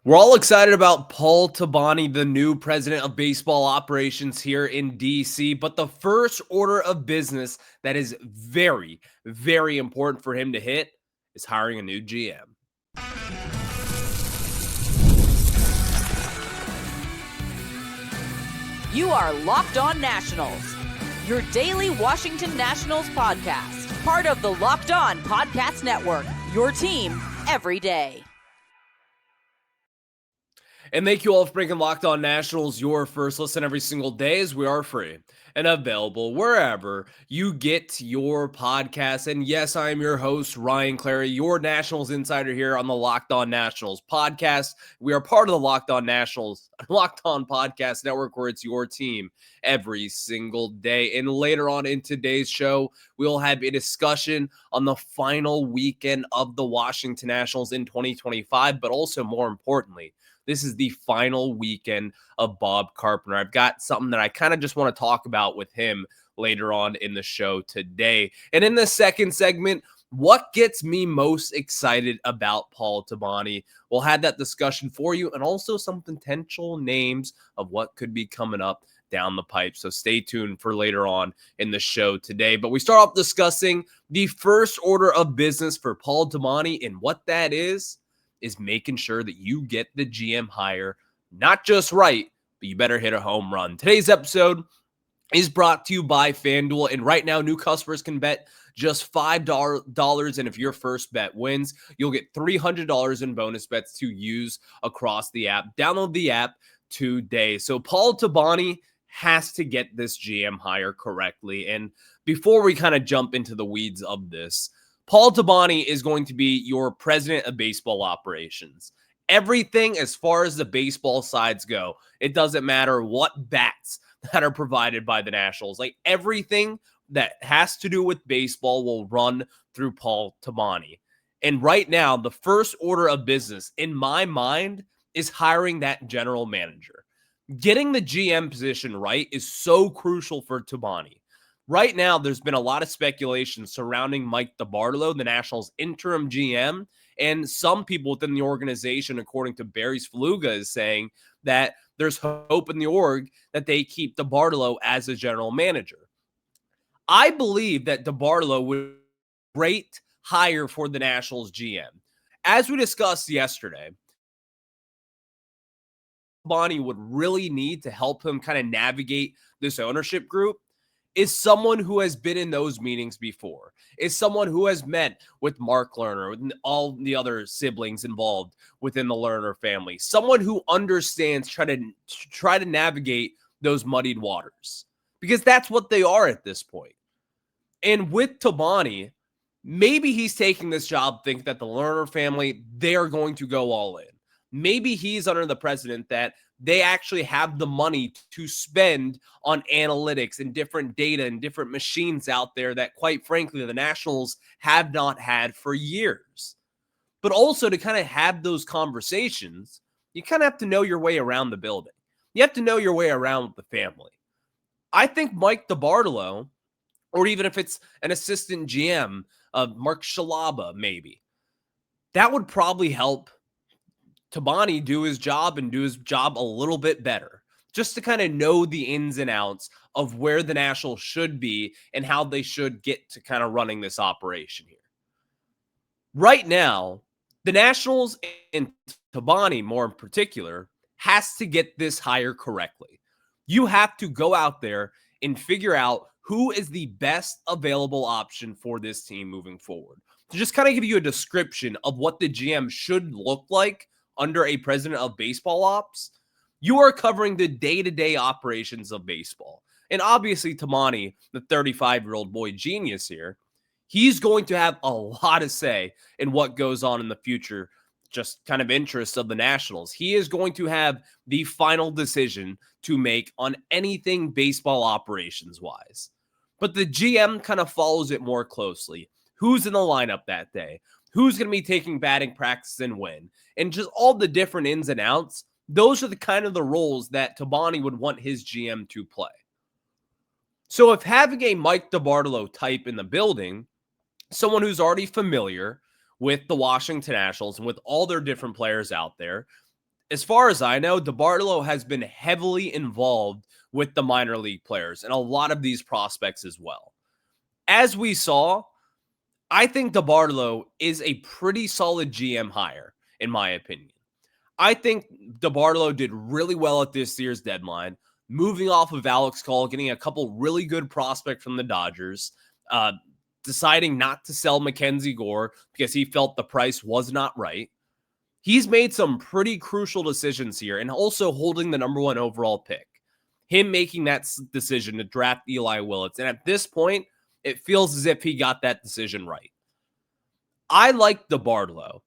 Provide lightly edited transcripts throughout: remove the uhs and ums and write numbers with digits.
We're all excited about Paul Toboni, the new president of baseball operations here in DC. But the first order of business that is very, very important for him to hit is hiring a new GM. You are Locked On Nationals, your daily Washington Nationals podcast, part of the Locked On Podcast Network, your team every day. And thank you all for making Locked On Nationals your first listen every single day, as we are free and available wherever you get your podcasts. And yes, I am your host, Ryan Clary, your Nationals insider here on the Locked On Nationals podcast. We are part of the Locked On Nationals, Locked On Podcast Network, where it's your team every single day. And later on in today's show, we'll have a discussion on the final weekend of the Washington Nationals in 2025, but also more importantly, this is the final weekend of Bob Carpenter. I've got something that I kind of just want to talk about with him later on in the show today. And in the second segment, what gets me most excited about Paul Toboni? We'll have that discussion for you and also some potential names of what could be coming up down the pipe. So stay tuned for later on in the show today. But we start off discussing the first order of business for Paul Toboni, and what that is making sure that you get the GM hire not just right, but you better hit a home run. Today's episode is brought to you by FanDuel, and right now new customers can bet just $5, and if your first bet wins, you'll get $300 in bonus bets to use across the app. Download the app today. So Paul Toboni has to get this GM hire correctly, and before we kind of jump into the weeds of this, Paul Toboni is going to be your president of baseball operations. Everything as far as the baseball sides go, it doesn't matter what bats that are provided by the Nationals. Like everything that has to do with baseball will run through Paul Toboni. And right now, the first order of business in my mind is hiring that general manager. Getting the GM position right is so crucial for Toboni. Right now, there's been a lot of speculation surrounding Mike DeBartolo, the Nationals' interim GM, and some people within the organization, according to Barry's Faluga, is saying that there's hope in the org that they keep DeBartolo as a general manager. I believe that DeBartolo would be a great hire for the Nationals GM. As we discussed yesterday, Bonnie would really need to help him kind of navigate this ownership group is someone who has been in those meetings before, is someone who has met with Mark Lerner, with all the other siblings involved within the Lerner family, someone who understands try to navigate those muddied waters, because that's what they are at this point. And with Toboni, maybe he's taking this job thinking that the Lerner family, they are going to go all in. Maybe he's under the precedent that they actually have the money to spend on analytics and different data and different machines out there that, quite frankly, the Nationals have not had for years. But also to kind of have those conversations, you kind of have to know your way around the building. You have to know your way around with the family. I think Mike DeBartolo, or even if it's an assistant GM of Mark Shalaba, maybe, that would probably help Toboni do his job and do his job a little bit better, just to kind of know the ins and outs of where the Nationals should be and how they should get to kind of running this operation here. Right now, the Nationals and Toboni, more in particular, has to get this hire correctly. You have to go out there and figure out who is the best available option for this team moving forward. To just kind of give you a description of what the GM should look like under a president of baseball ops, you are covering the day-to-day operations of baseball. And obviously, Toboni, the 35-year-old boy genius here, he's going to have a lot to say in what goes on in the future, just kind of interests of the Nationals. He is going to have the final decision to make on anything baseball operations-wise. But the GM kind of follows it more closely. Who's in the lineup that day? Who's going to be taking batting practice and when? And just all the different ins and outs. Those are the kind of the roles that Toboni would want his GM to play. So if having a Mike DeBartolo type in the building, someone who's already familiar with the Washington Nationals and with all their different players out there, As far as I know, DeBartolo has been heavily involved with the minor league players and a lot of these prospects as well. As we saw, I think DeBartolo is a pretty solid GM hire, in my opinion. I think DeBartolo did really well at this year's deadline, moving off of Alex Call, getting a couple really good prospects from the Dodgers, deciding not to sell Mackenzie Gore because he felt the price was not right. He's made some pretty crucial decisions here and also holding the number 1 overall pick. Him making that decision to draft Eli Willits. And at this point, it feels as if he got that decision right. I like DeBartolo,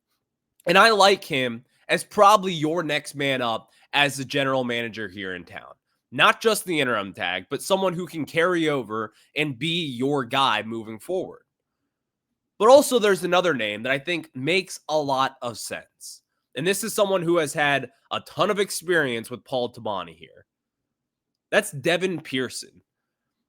and I like him as probably your next man up as the general manager here in town. Not just the interim tag, but someone who can carry over and be your guy moving forward. But also there's another name that I think makes a lot of sense. And this is someone who has had a ton of experience with Paul Toboni here. That's Devin Pearson,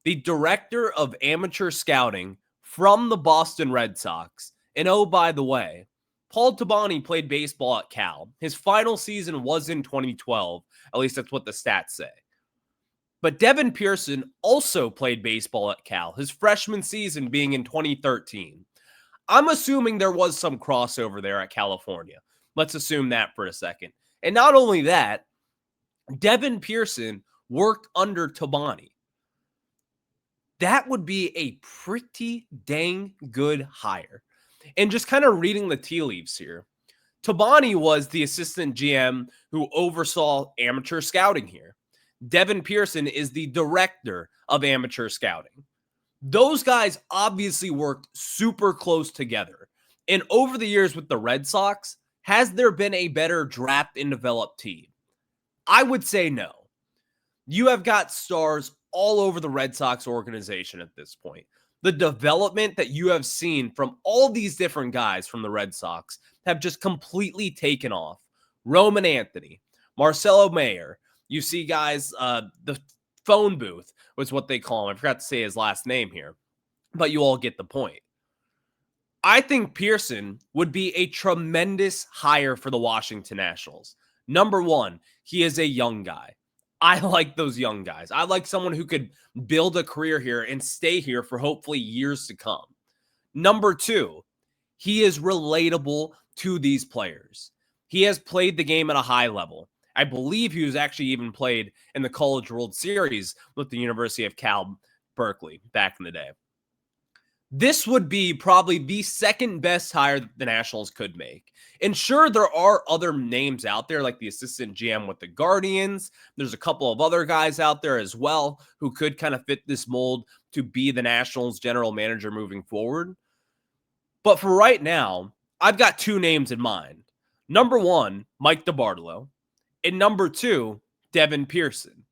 the director of amateur scouting from the Boston Red Sox. And oh, by the way, Paul Toboni played baseball at Cal. His final season was in 2012. At least that's what the stats say. But Devin Pearson also played baseball at Cal, his freshman season being in 2013. I'm assuming there was some crossover there at California. Let's assume that for a second. And not only that, Devin Pearson worked under Toboni. That would be a pretty dang good hire. And just kind of reading the tea leaves here, Toboni was the assistant GM who oversaw amateur scouting here. Devin Pearson is the director of amateur scouting. Those guys obviously worked super close together. And over the years with the Red Sox, has there been a better draft and develop team? I would say no. You have got stars all over the Red Sox organization at this point. The development that you have seen from all these different guys from the Red Sox have just completely taken off. Roman Anthony, Marcelo Mayer. You see guys, the phone booth was what they call him. I forgot to say his last name here, but you all get the point. I think Pearson would be a tremendous hire for the Washington Nationals. Number 1, he is a young guy. I like those young guys. I like someone who could build a career here and stay here for hopefully years to come. Number 2, he is relatable to these players. He has played the game at a high level. I believe he was actually even played in the College World Series with the University of Cal Berkeley back in the day. This would be probably the second best hire that the Nationals could make. And sure, there are other names out there, like the assistant GM with the Guardians. There's a couple of other guys out there as well who could kind of fit this mold to be the Nationals general manager moving forward. But for right now, I've got 2 names in mind. Number 1, Mike DeBartolo. And number 2, Devin Pearson.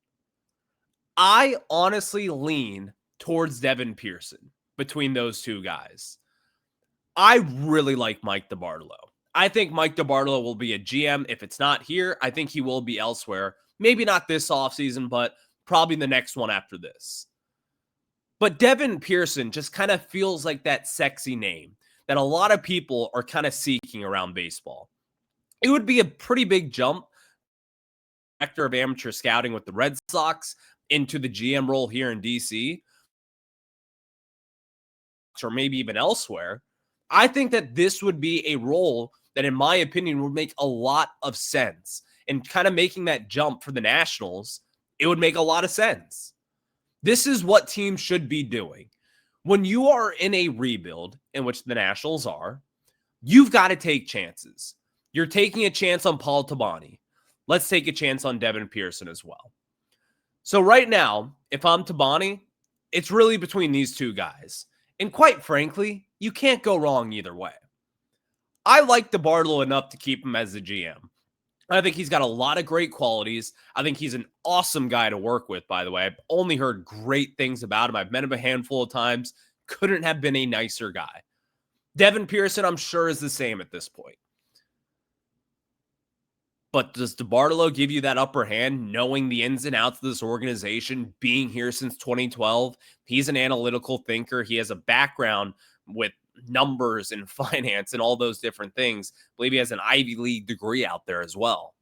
I honestly lean towards Devin Pearson between those 2 guys. I really like Mike DeBartolo. I think Mike DeBartolo will be a GM. If it's not here, I think he will be elsewhere. Maybe not this offseason, but probably the next one after this. But Devin Pearson just kind of feels like that sexy name that a lot of people are kind of seeking around baseball. It would be a pretty big jump director of amateur scouting with the Red Sox into the GM role here in DC, or maybe even elsewhere. I think that this would be a role that, in my opinion, would make a lot of sense. And kind of making that jump for the Nationals, it would make a lot of sense. This is what teams should be doing. When you are in a rebuild, in which the Nationals are, you've got to take chances. You're taking a chance on Paul Toboni. Let's take a chance on Devin Pearson as well. So right now, if I'm Toboni, it's really between these 2 guys. And quite frankly, you can't go wrong either way. I like DeBartolo enough to keep him as the GM. I think he's got a lot of great qualities. I think he's an awesome guy to work with, by the way. I've only heard great things about him. I've met him a handful of times. Couldn't have been a nicer guy. Devin Pearson, I'm sure, is the same at this point. But does DeBartolo give you that upper hand, knowing the ins and outs of this organization, being here since 2012? He's an analytical thinker. He has a background with numbers and finance and all those different things. I believe he has an Ivy League degree out there as well.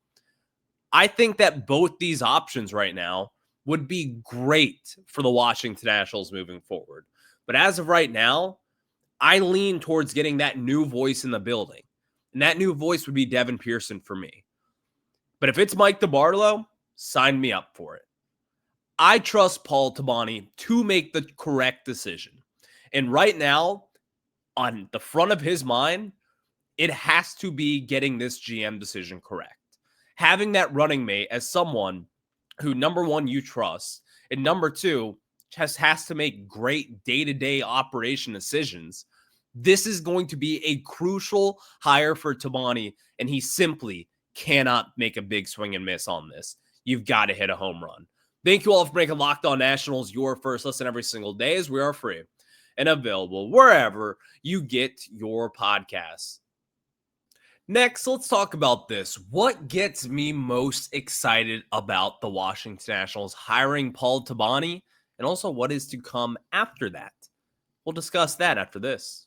I think that both these options right now would be great for the Washington Nationals moving forward. But as of right now, I lean towards getting that new voice in the building. And that new voice would be Devin Pearson for me. But if it's Mike DeBartolo, sign me up for it. I trust Paul Toboni to make the correct decision. And right now, on the front of his mind, it has to be getting this GM decision correct. Having that running mate as someone who, number one, you trust, and number two, just has to make great day-to-day operation decisions. This is going to be a crucial hire for Toboni, and he simply cannot make a big swing and miss on this. You've got to hit a home run. Thank you all for making Locked On Nationals your first listen every single day, as we are free and available wherever you get your podcasts. Next, let's talk about this. What gets me most excited about the Washington Nationals hiring Paul Toboni, and also what is to come after that? We'll discuss that after this.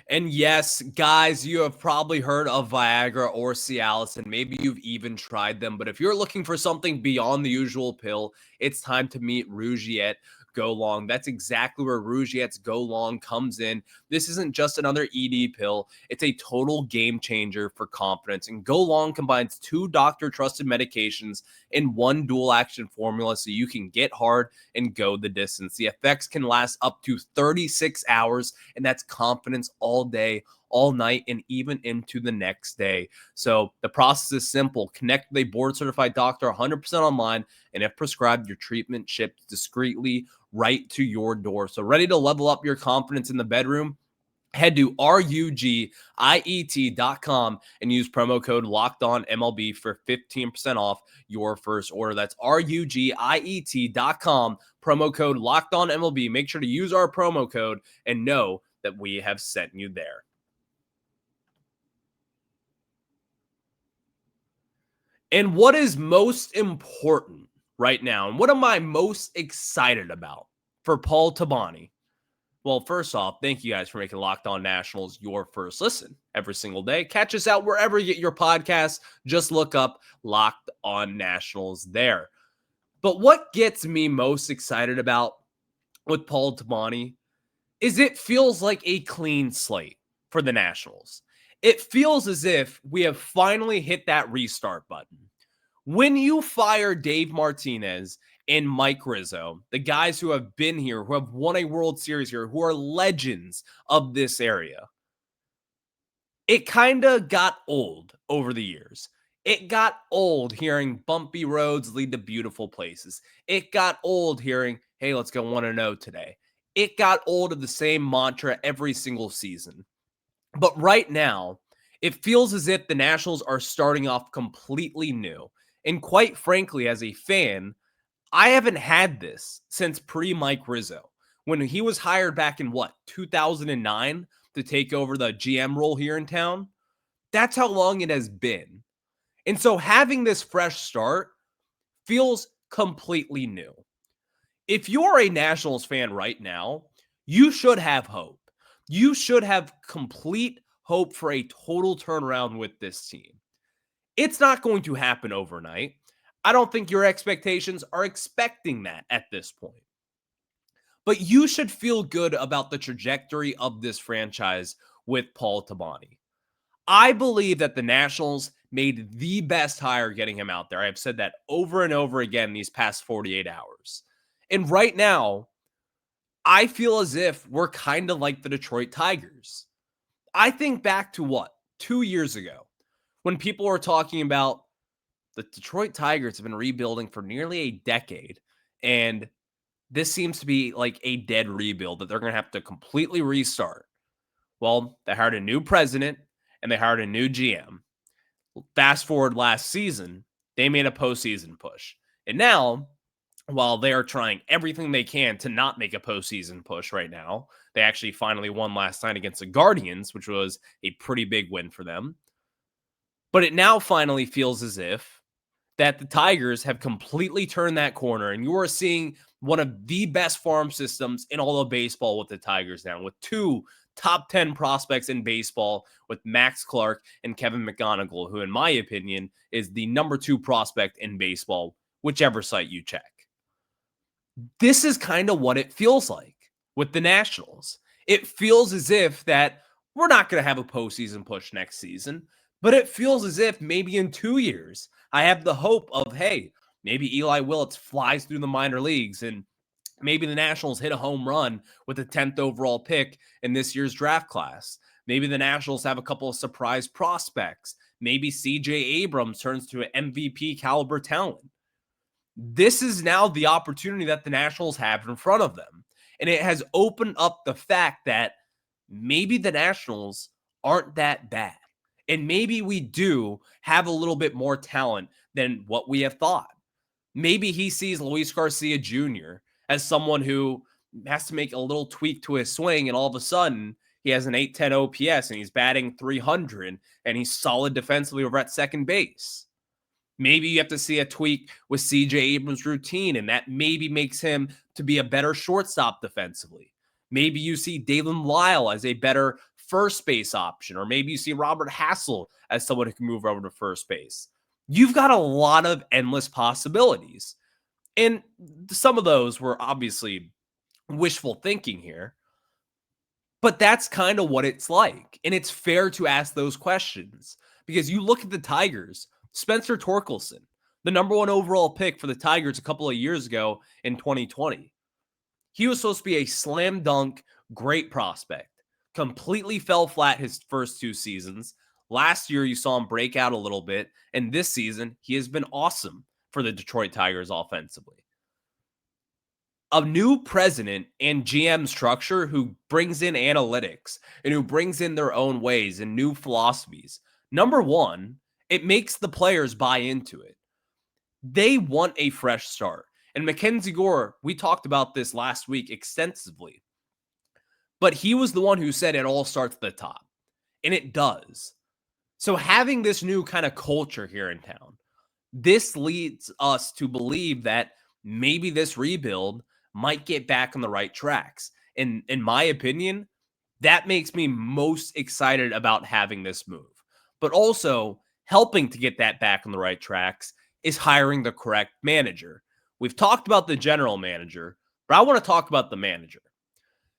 And yes, guys, you have probably heard of Viagra or Cialis, and maybe you've even tried them. But if you're looking for something beyond the usual pill, it's time to meet Rugiet Go Long. That's exactly where Rugiet's Go Long comes in. This isn't just another ED pill. It's a total game changer for confidence. And Go Long combines 2 doctor-trusted medications in one dual-action formula so you can get hard and go the distance. The effects can last up to 36 hours, and that's confidence all day, all night, and even into the next day. So the process is simple. Connect with a board-certified doctor 100% online, and if prescribed, your treatment shipped discreetly right to your door. So ready to level up your confidence in the bedroom? Head to rugiet.com and use promo code LOCKEDONMLB for 15% off your first order. That's rugiet.com, promo code LOCKEDONMLB. Make sure to use our promo code and know that we have sent you there. And what is most important right now, and what am I most excited about for Paul Toboni? Well, first off, thank you guys for making Locked On Nationals your first listen every single day. Catch us out wherever you get your podcasts. Just look up Locked On Nationals there. But what gets me most excited about with Paul Toboni is it feels like a clean slate for the Nationals. It feels as if we have finally hit that restart button. When you fire Dave Martinez and Mike Rizzo, the guys who have been here, who have won a World Series here, who are legends of this area, it kind of got old over the years. It got old hearing bumpy roads lead to beautiful places. It got old hearing, hey, let's go 1-0 today. It got old of the same mantra every single season. But right now, it feels as if the Nationals are starting off completely new. And quite frankly, as a fan, I haven't had this since pre-Mike Rizzo. When he was hired back in, 2009 to take over the GM role here in town? That's how long it has been. And so having this fresh start feels completely new. If you're a Nationals fan right now, you should have hope. You should have complete hope for a total turnaround with this team. It's not going to happen overnight. I don't think your expectations are expecting that at this point. But you should feel good about the trajectory of this franchise with Paul Toboni. I believe that the Nationals made the best hire getting him out there. I have said that over and over again these past 48 hours. And right now, I feel as if we're kind of like the Detroit Tigers. I think back to 2 years ago, when people were talking about the Detroit Tigers have been rebuilding for nearly a decade, and this seems to be like a dead rebuild that they're going to have to completely restart. Well, they hired a new president and they hired a new GM. Fast forward last season, they made a postseason push. And now, while they are trying everything they can to not make a postseason push right now, they actually finally won last night against the Guardians, which was a pretty big win for them. But it now finally feels as if that the Tigers have completely turned that corner, and you are seeing one of the best farm systems in all of baseball with the Tigers now, with 2 top 10 prospects in baseball with Max Clark and Kevin McGonigal, who, in my opinion, is the number 2 prospect in baseball, whichever site you check. This is kind of what it feels like with the Nationals. It feels as if that we're not going to have a postseason push next season, but it feels as if maybe in 2 years, I have the hope of, hey, maybe Eli Willits flies through the minor leagues and maybe the Nationals hit a home run with the 10th overall pick in this year's draft class. Maybe the Nationals have a couple of surprise prospects. Maybe CJ Abrams turns to an MVP caliber talent. This is now the opportunity that the Nationals have in front of them. And it has opened up the fact that maybe the Nationals aren't that bad. And maybe we do have a little bit more talent than what we have thought. Maybe he sees Luis Garcia Jr. as someone who has to make a little tweak to his swing, and all of a sudden he has an 810 OPS and he's batting 300 and he's solid defensively over at second base. Maybe you have to see a tweak with CJ Abrams' routine, and that maybe makes him to be a better shortstop defensively. Maybe you see Dalen Lyle as a better first base option, or maybe you see Robert Hassel as someone who can move over to first base. You've got a lot of endless possibilities. And some of those were obviously wishful thinking here, but that's kind of what it's like. And it's fair to ask those questions because you look at the Tigers, Spencer Torkelson, the number 1 overall pick for the Tigers a couple of years ago in 2020. He was supposed to be a slam dunk, great prospect. Completely fell flat his first 2 seasons. Last year, you saw him break out a little bit. And this season, he has been awesome for the Detroit Tigers offensively. A new president and GM structure who brings in analytics and who brings in their own ways and new philosophies. Number one, it makes the players buy into it. They want a fresh start. And Mackenzie Gore, we talked about this last week extensively, but he was the one who said it all starts at the top, and it does. So having this new kind of culture here in town, this leads us to believe that maybe this rebuild might get back on the right tracks. And in my opinion, that makes me most excited about having this move. But also helping to get that back on the right tracks is hiring the correct manager. We've talked about the general manager, but I want to talk about the manager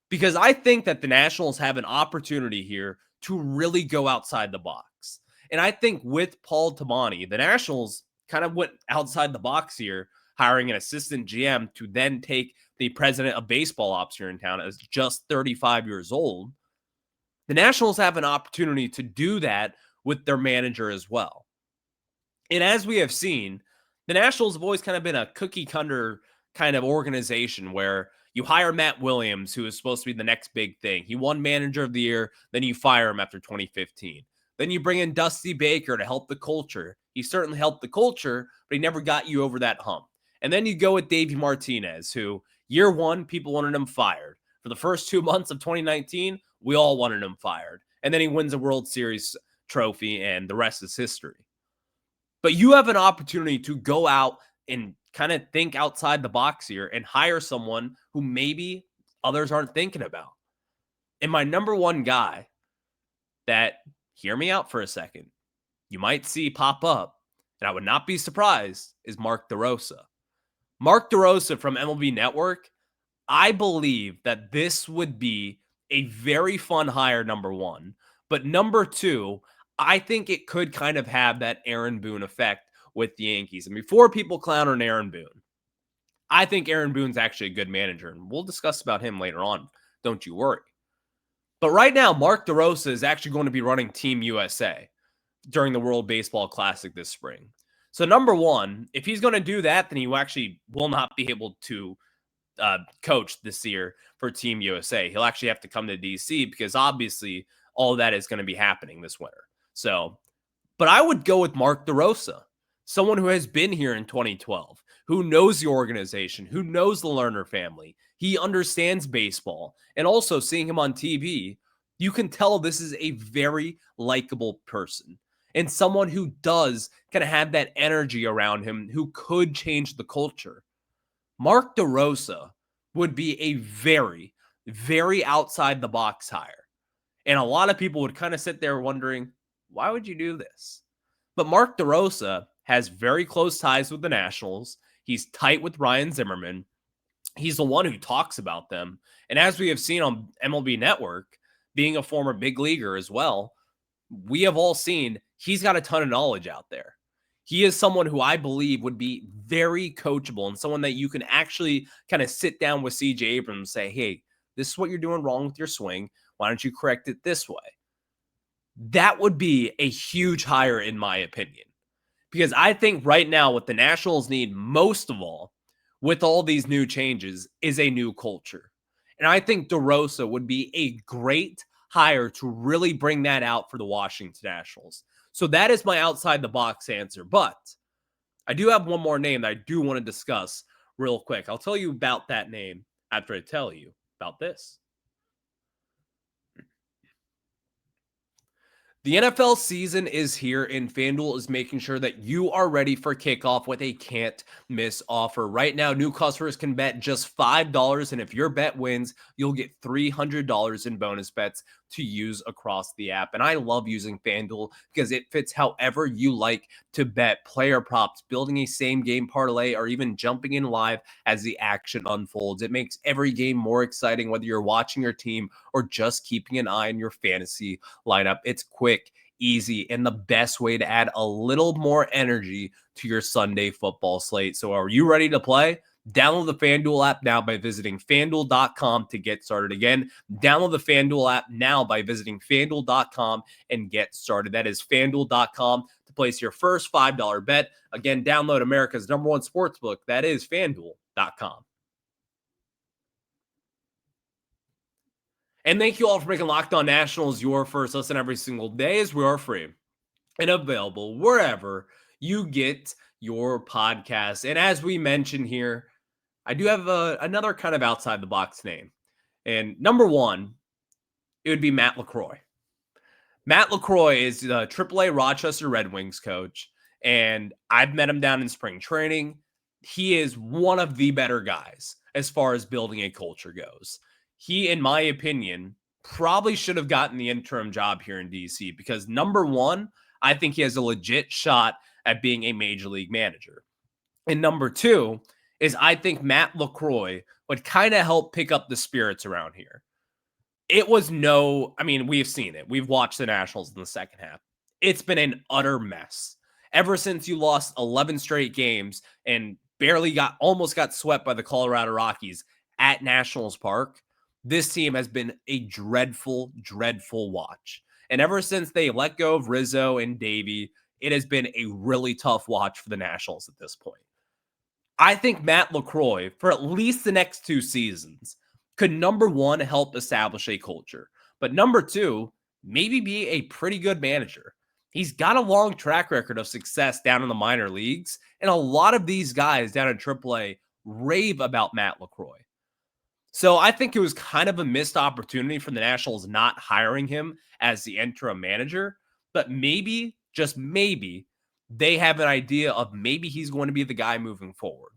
because I think that the Nationals have an opportunity here to really go outside the box. And I think with Paul Toboni, the Nationals kind of went outside the box here, hiring an assistant GM to then take the president of baseball ops here in town as just 35 years old. The Nationals have an opportunity to do that with their manager as well. And as we have seen, the Nationals have always kind of been a cookie cutter kind of organization where you hire Matt Williams, who is supposed to be the next big thing. He won manager of the year, then you fire him after 2015. Then you bring in Dusty Baker to help the culture. He certainly helped the culture, but he never got you over that hump. And then you go with Davey Martinez, who year one, people wanted him fired. For the first 2 months of 2019, we all wanted him fired. And then he wins a World Series trophy, and the rest is history. But you have an opportunity to go out and kind of think outside the box here and hire someone who maybe others aren't thinking about. And my number one guy that, hear me out for a second, you might see pop up, and I would not be surprised, is Mark DeRosa. Mark DeRosa from MLB Network, I believe that this would be a very fun hire, number one. But number two, I think it could kind of have that Aaron Boone effect with the Yankees. And before people clown on Aaron Boone, I think Aaron Boone's actually a good manager, and we'll discuss about him later on. Don't you worry. But right now, Mark DeRosa is actually going to be running Team USA during the World Baseball Classic this spring. So number one, if he's going to do that, then he actually will not be able to coach this year for Team USA. He'll actually have to come to DC because obviously all of that is going to be happening this winter. So, but I would go with Mark DeRosa, someone who has been here in 2012, who knows the organization, who knows the Lerner family. He understands baseball. And also seeing him on TV, you can tell this is a very likable person and someone who does kind of have that energy around him who could change the culture. Mark DeRosa would be a very, very outside the box hire. And a lot of people would kind of sit there wondering, why would you do this? But Mark DeRosa has very close ties with the Nationals. He's tight with Ryan Zimmerman. He's the one who talks about them. And as we have seen on MLB Network, being a former big leaguer as well, we have all seen he's got a ton of knowledge out there. He is someone who I believe would be very coachable and someone that you can actually kind of sit down with CJ Abrams and say, hey, this is what you're doing wrong with your swing. Why don't you correct it this way? That would be a huge hire, in my opinion, because I think right now what the Nationals need most of all with all these new changes is a new culture. And I think DeRosa would be a great hire to really bring that out for the Washington Nationals. So that is my outside the box answer. But I do have one more name that I do want to discuss real quick. I'll tell you about that name after I tell you about this. The NFL season is here, and FanDuel is making sure that you are ready for kickoff with a can't-miss offer. Right now, new customers can bet just $5, and if your bet wins, you'll get $300 in bonus bets to use across the app. And I love using FanDuel because it fits however you like to bet. Player props, building a same-game parlay, or even jumping in live as the action unfolds. It makes every game more exciting, whether you're watching your team or just keeping an eye on your fantasy lineup. It's quick, easy, and the best way to add a little more energy to your Sunday football slate. So are you ready to play? Download the FanDuel app now by visiting FanDuel.com to get started. Again, download the FanDuel app now by visiting FanDuel.com and get started. That is FanDuel.com to place your first $5 bet. Again, download America's #1 sportsbook. That is FanDuel.com. And thank you all for making Locked On Nationals your first listen every single day, as we are free and available wherever you get your podcasts. And as we mentioned here, I do have another kind of outside the box name. And number one, it would be Matt LaCroix. Matt LaCroix is the AAA Rochester Red Wings coach, and I've met him down in spring training. He is one of the better guys as far as building a culture goes. He, in my opinion, probably should have gotten the interim job here in DC because number one, I think he has a legit shot at being a major league manager. And number two is I think Matt LaCroix would kind of help pick up the spirits around here. It was we've seen it. We've watched the Nationals in the second half. It's been an utter mess. Ever since you lost 11 straight games and almost got swept by the Colorado Rockies at Nationals Park, this team has been a dreadful, dreadful watch. And ever since they let go of Rizzo and Davey, it has been a really tough watch for the Nationals at this point. I think Matt LaCroix, for at least the next 2 seasons, could number one, help establish a culture. But number two, maybe be a pretty good manager. He's got a long track record of success down in the minor leagues. And a lot of these guys down in AAA rave about Matt LaCroix. So I think it was kind of a missed opportunity for the Nationals not hiring him as the interim manager. But maybe, just maybe, they have an idea of maybe he's going to be the guy moving forward.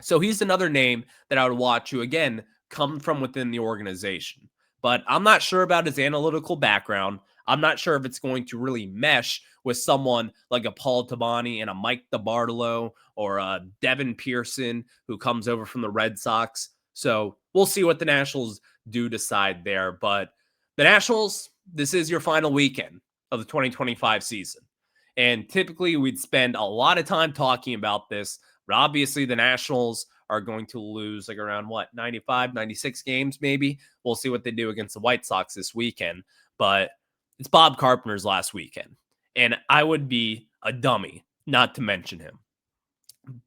So he's another name that I would watch who, again, come from within the organization. But I'm not sure about his analytical background. I'm not sure if it's going to really mesh with someone like a Paul Toboni and a Mike DeBartolo or a Devin Pearson who comes over from the Red Sox. So we'll see what the Nationals do decide there. But the Nationals, this is your final weekend of the 2025 season. And typically we'd spend a lot of time talking about this. But obviously the Nationals are going to lose like around 95, 96 games maybe. We'll see what they do against the White Sox this weekend. But it's Bob Carpenter's last weekend. And I would be a dummy not to mention him.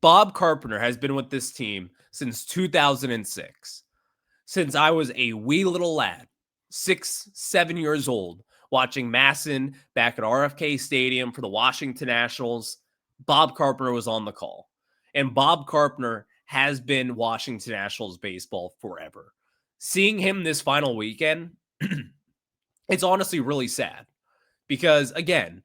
Bob Carpenter has been with this team since 2006. Since I was a wee little lad, 6, 7 years old, watching Masson back at RFK Stadium for the Washington Nationals, Bob Carpenter was on the call. And Bob Carpenter has been Washington Nationals baseball forever. Seeing him this final weekend, it's honestly really sad. Because, again,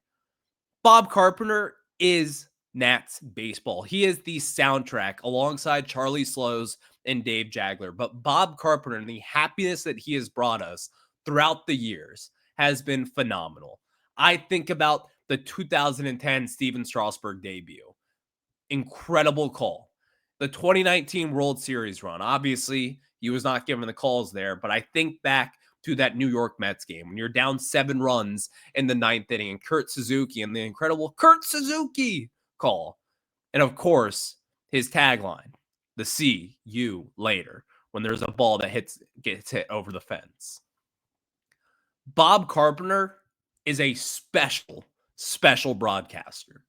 Bob Carpenter is Nats baseball. He is the soundtrack alongside Charlie Slows and Dave Jagler. But Bob Carpenter and the happiness that he has brought us throughout the years has been phenomenal. I think about the 2010 Steven Strasburg debut. Incredible call. The 2019 World Series run. Obviously, he was not given the calls there, but I think back to that New York Mets game when you're down 7 runs in the 9th inning and Kurt Suzuki and the incredible Kurt Suzuki call. And of course, his tagline, the see you later, when there's a ball that gets hit over the fence. Bob Carpenter is a special broadcaster.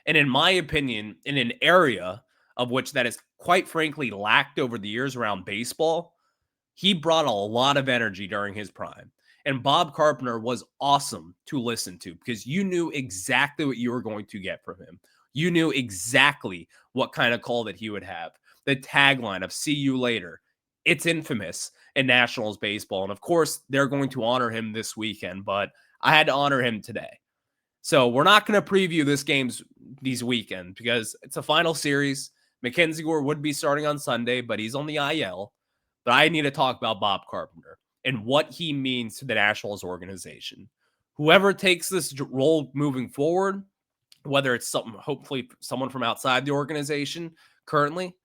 And in my opinion, in an area of which that is quite frankly lacked over the years around baseball, he brought a lot of energy during his prime. And Bob Carpenter was awesome to listen to because you knew exactly what you were going to get from him. You knew exactly what kind of call that he would have. The tagline of see you later. It's infamous in Nationals baseball. And of course, they're going to honor him this weekend, but I had to honor him today. So we're not going to preview these weekends because it's a final series. Mackenzie Gore would be starting on Sunday, but he's on the IL. But I need to talk about Bob Carpenter and what he means to the Nationals organization. Whoever takes this role moving forward, whether it's hopefully someone from outside the organization currently,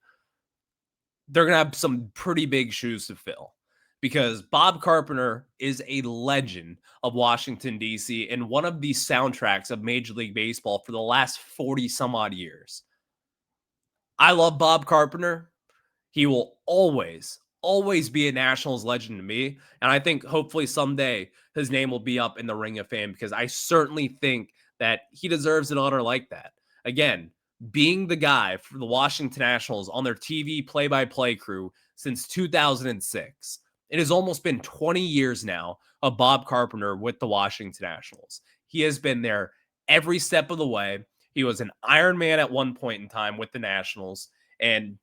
they're going to have some pretty big shoes to fill. Because Bob Carpenter is a legend of Washington, D.C., and one of the soundtracks of Major League Baseball for the last 40-some-odd years. I love Bob Carpenter. He will always be a Nationals legend to me, and I think hopefully someday his name will be up in the Ring of Fame because I certainly think that he deserves an honor like that. Again, being the guy for the Washington Nationals on their TV play-by-play crew since 2006. It has almost been 20 years now of Bob Carpenter with the Washington Nationals. He has been there every step of the way. He was an Iron Man at one point in time with the Nationals. And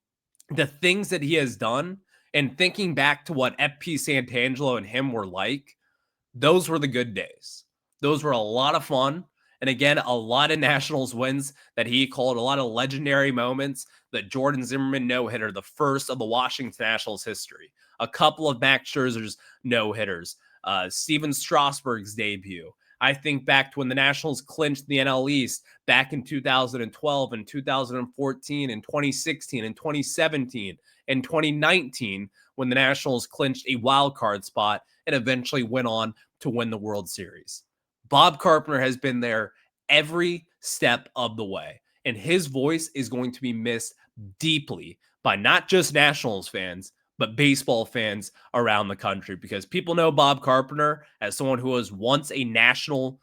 the things that he has done, and thinking back to what FP Santangelo and him were like, those were the good days. Those were a lot of fun. And again, a lot of Nationals wins that he called, a lot of legendary moments. The Jordan Zimmerman no-hitter, the first of the Washington Nationals history. A couple of Max Scherzer's no-hitters. Steven Strasburg's debut. I think back to when the Nationals clinched the NL East back in 2012 and 2014 and 2016 and 2017 and 2019 when the Nationals clinched a wild card spot and eventually went on to win the World Series. Bob Carpenter has been there every step of the way, and his voice is going to be missed deeply by not just Nationals fans, but baseball fans around the country, because people know Bob Carpenter as someone who was once a national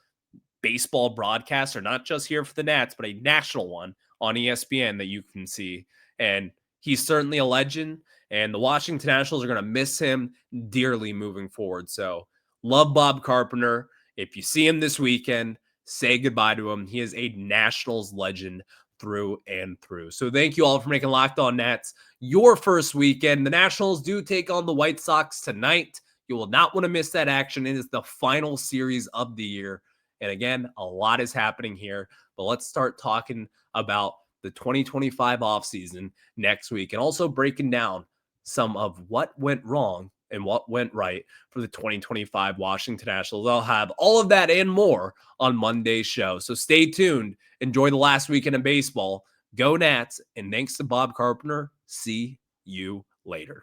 baseball broadcaster, not just here for the Nats, but a national one on ESPN that you can see. And he's certainly a legend, and the Washington Nationals are going to miss him dearly moving forward. So love Bob Carpenter. If you see him this weekend, say goodbye to him. He is a Nationals legend through and through. So thank you all for making Locked On Nats your first weekend. The Nationals do take on the White Sox tonight. You will not want to miss that action. It is the final series of the year. And again, a lot is happening here. But let's start talking about the 2025 offseason next week and also breaking down some of what went wrong and what went right for the 2025 Washington Nationals. I'll have all of that and more on Monday's show. So stay tuned. Enjoy the last weekend of baseball. Go Nats. And thanks to Bob Carpenter. See you later.